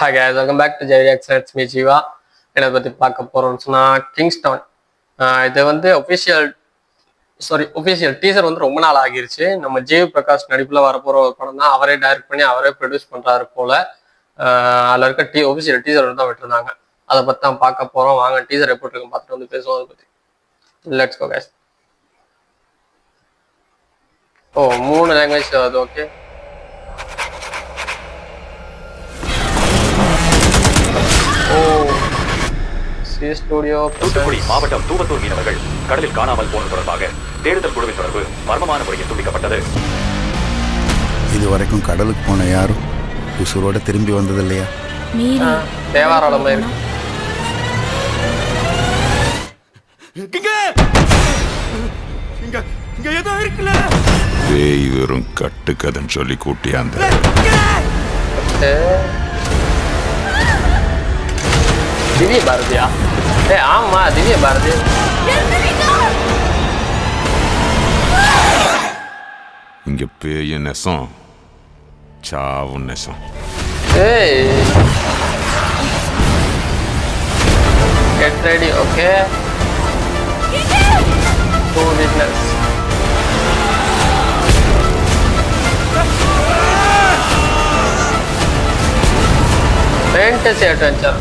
Hi guys, welcome back to JVX. It's me Jiva. இதை பற்றி பார்க்க போகிறோம்னு சொன்னால் கிங்ஸ்டவுன். இது வந்து ஒஃபிஷியல் டீசர் வந்து ரொம்ப நாள் ஆகிருச்சு. நம்ம ஜிவி பிரகாஷ் நடிப்பில் வரப்போகிற ஒரு படம் தான். அவரே டைரக்ட் பண்ணி அவரே ப்ரொடியூஸ் பண்ணுறாரு போல். அதில் இருக்க ஒஃபிஷியல் டீசர் தான் விட்டுருந்தாங்க. அதை பற்றி தான் பார்க்க போகிறோம். வாங்க டீசர் எப்படி இருக்குன்னு பார்த்துட்டு வந்து பேசுவோம் அதை பற்றி. Let's go guys. 3 லாங்குவேஜ் அது ஓகே. தூத்துக்குடி மாவட்டம் தூவத்தூர் மீனவர்கள் கடலில் காணாமல் போனது தொடர்பாக தேடுதல் குழுவின் தொடர்பு மர்மமான முறையில் துண்டிக்கப்பட்டது. இதுவரைக்கும் கடலுக்கு போன யாரும் உசுரோட திரும்பி வந்தது இல்லையா? தேவாரம் இருக்கு. பேய் வெறும் கட்டுக்கதைன்னு சொல்லி கூட்டியாந்த திவ்ய பாரதியா? ஆமா திவ்ய பாரதி. இங்க பேய நெசம் சாவு நெசம். Get ready, okay? To witness. Fantasy adventure.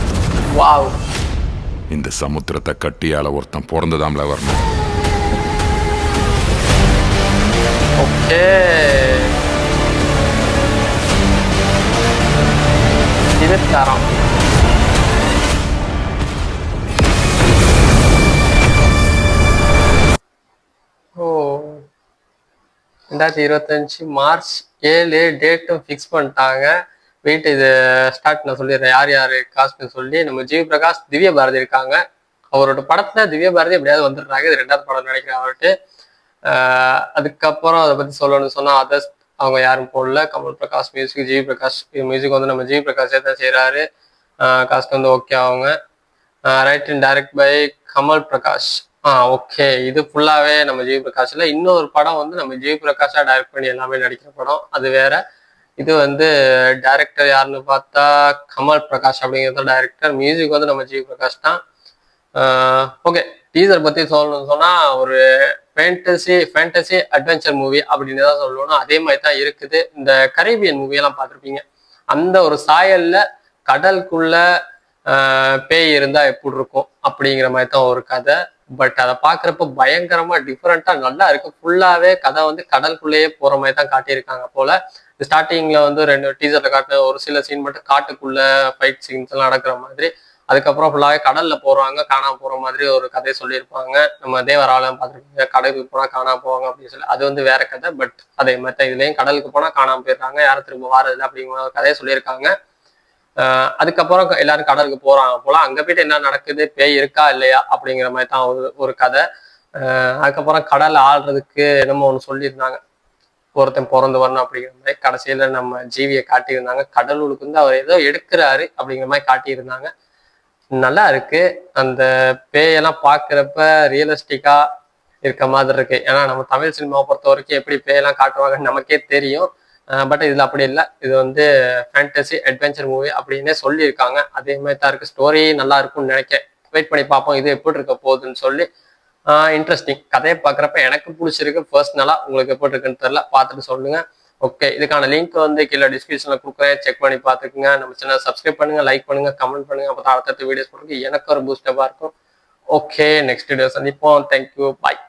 Wow. இந்த சமுத்திரத்தை கட்டியால ஒருத்தன் பிறந்ததாம்ல வரணும். ஓகே. இது தரம். ஓ 2025 மார்ச் 7 டேட்டும் ஃபிக்ஸ் பண்ணிட்டாங்க. வெயிட் இது ஸ்டார்ட் நான் சொல்லிடுறேன் யார் யார் காஸ்ட்னு சொல்லி. நம்ம ஜிவி பிரகாஷ், திவ்ய பாரதி இருக்காங்க. அவரோட படத்துல திவ்ய பாரதி எப்படியாவது வந்துடுறாங்க. இது 2வது படம் நினைக்கிறேன் அவர்கிட்ட. அதுக்கப்புறம் அதை பற்றி சொல்லணும்னு சொன்னால் அதர்ஸ் அவங்க யாரும் போடல. Kamal Prakash music, GV Prakash music வந்து நம்ம ஜிவி பிரகாஷே தான் செய்கிறாரு. காஸ்ட் வந்து ஓகே அவங்க. Write and direct by Kamal Prakash. Okay. இது ஃபுல்லாகவே நம்ம ஜிவி பிரகாஷில். இன்னொரு படம் வந்து நம்ம ஜிவி பிரகாஷாக டைரக்ட் பண்ணி எல்லாமே நடிக்கிற படம், அது வேற. இது வந்து டைரக்டர் யாருன்னு பார்த்தா கமல் பிரகாஷ் அப்படிங்கிறத டைரக்டர். மியூசிக் வந்து நம்ம ஜிவி பிரகாஷ் தான். ஓகே. டீசர் பற்றி சொல்லணும்னு சொன்னால் ஒரு ஃபேண்டசி அட்வென்ச்சர் மூவி அப்படின்னு தான் சொல்லணும். அதே மாதிரி தான் இருக்குது. இந்த கரீபியன் மூவியெல்லாம் பார்த்துருப்பீங்க. அந்த ஒரு சாயல்ல கடலுக்குள்ள பேய் இருந்தால் எப்படி இருக்கும் அப்படிங்கிற மாதிரி தான் ஒரு கதை. பட் அதை பார்க்குறப்ப பயங்கரமா டிஃப்ரெண்டா நல்லா இருக்கு. ஃபுல்லாவே கதை வந்து கடலுக்குள்ளேயே போற மாதிரி தான் காட்டியிருக்காங்க போல. ஸ்டார்டிங்ல வந்து 2 டீசர்ல காட்டின ஒரு சில சீன் மட்டும் காட்டுக்குள்ள ஃபைட் சீன்ஸ் எல்லாம் நடக்கிற மாதிரி. அதுக்கப்புறம் ஃபுல்லாவே கடல்ல போறாங்க, காணாம போற மாதிரி ஒரு கதையை சொல்லியிருப்பாங்க. நம்ம தேவராலம் பார்த்துருக்கீங்க, கடலுக்கு போனா காணாம போவாங்க அப்படின்னு சொல்லி. அது வந்து வேற கதை. பட் அதே மாதிரி இதுலயும் கடலுக்கு போனா காணாம போயிடுறாங்க, யாரும் திரும்ப வாரதில்லை அப்படிங்கிற ஒரு கதையை சொல்லியிருக்காங்க. அதுக்கப்புறம் எல்லாரும் கடலுக்கு போறாங்க போல. அங்க போயிட்டு என்ன நடக்குது, பேய் இருக்கா இல்லையா அப்படிங்கிற மாதிரி தான் ஒரு கதை. அதுக்கப்புறம் கடல் ஆள்றதுக்கு என்னமோ ஒன்று சொல்லியிருந்தாங்க, ஒருத்தன் பிறந்து வரணும் அப்படிங்கிற மாதிரி. கடைசியில நம்ம ஜீவியை காட்டியிருந்தாங்க. கடலுக்கு வந்து அவர் ஏதோ எடுக்கிறாரு அப்படிங்கிற மாதிரி காட்டியிருந்தாங்க. நல்லா இருக்கு. அந்த பேயெல்லாம் பார்க்குறப்ப ரியலிஸ்டிக்கா இருக்க மாதிரி இருக்கு. ஏன்னா நம்ம தமிழ் சினிமாவை பொறுத்த வரைக்கும் எப்படி பேயெல்லாம் காட்டுவாங்கன்னு நமக்கே தெரியும். பட் இதுல அப்படி இல்லை. இது வந்து ஃபேண்டசி அட்வென்ச்சர் மூவி அப்படின்னே சொல்லியிருக்காங்க. அதே மாதிரி தான் இருக்கு. ஸ்டோரி நல்லா இருக்கும்னு நினைக்கிறேன். வெயிட் பண்ணி பார்ப்போம் இது எப்படி இருக்க போகுதுன்னு சொல்லி. இன்ட்ரெஸ்டிங். கதையை பார்க்குறப்ப எனக்கு பிடிச்சிருக்கு. பர்சனலா உங்களுக்கு எப்படி இருக்குன்னு தெரியல, பார்த்துட்டு சொல்லுங்க. ஓகே. இதுக்கான லிங்க் வந்து கீழே டிஸ்கிரிப்ஷன்ல கொடுக்குறேன், செக் பண்ணி பார்த்துக்குங்க. நம்ம சேனல் சப்ஸ்கிரைப் பண்ணுங்க, லைக் பண்ணுங்க, கமெண்ட் பண்ணுங்க. அப்போ தான் அடுத்தடுத்த வீடியோஸ் போடுறது எனக்கு ஒரு பூஸ்டப்பா இருக்கும். ஓகே. நெக்ஸ்ட் வீடியோ சந்திப்போம். தேங்க்யூ. பாய்.